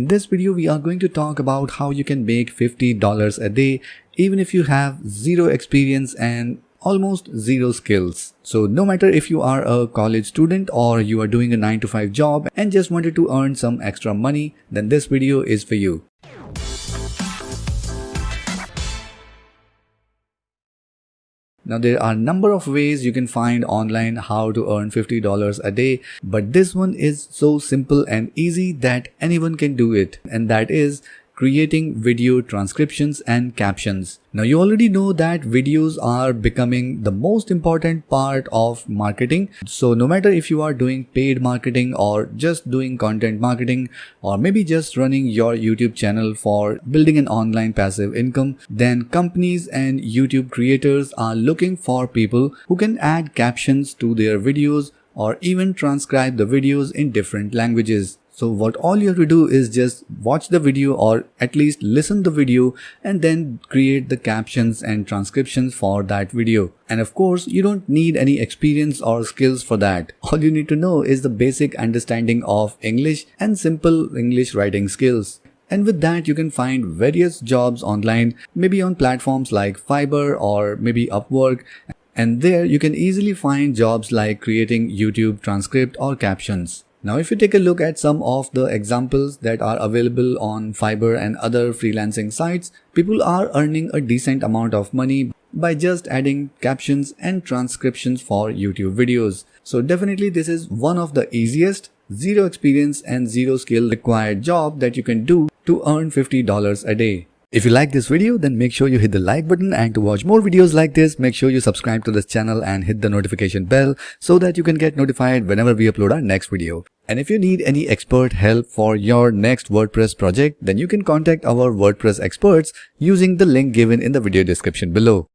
this video, we are going to talk about how you can make $50 a day even if you have zero experience and almost zero skills. So no matter if you are a college student or you are doing a 9 to 5 job and just wanted to earn some extra money, then this video is for you. Now there are a number of ways you can find online how to earn $50 a day, but this one is so simple and easy that anyone can do it, and that is creating video transcriptions and captions. Now you already know that videos are becoming the most important part of marketing. So no matter if you are doing paid marketing or just doing content marketing or maybe just running your YouTube channel for building an online passive income, then companies and YouTube creators are looking for people who can add captions to their videos or even transcribe the videos in different languages. So what all you have to do is just watch the video or at least listen the video and then create the captions and transcriptions for that video. And of course, you don't need any experience or skills for that. All you need to know is the basic understanding of English and simple English writing skills. And with that, you can find various jobs online, maybe on platforms like Fiverr or maybe Upwork. And there you can easily find jobs like creating YouTube transcript or captions. Now, if you take a look at some of the examples that are available on Fiverr and other freelancing sites, people are earning a decent amount of money by just adding captions and transcriptions for YouTube videos. So definitely this is one of the easiest, zero experience and zero skill required job that you can do to earn $50 a day. If you like this video, then make sure you hit the like button, and to watch more videos like this, make sure you subscribe to this channel and hit the notification bell so that you can get notified whenever we upload our next video. And if you need any expert help for your next WordPress project, then you can contact our WordPress experts using the link given in the video description below.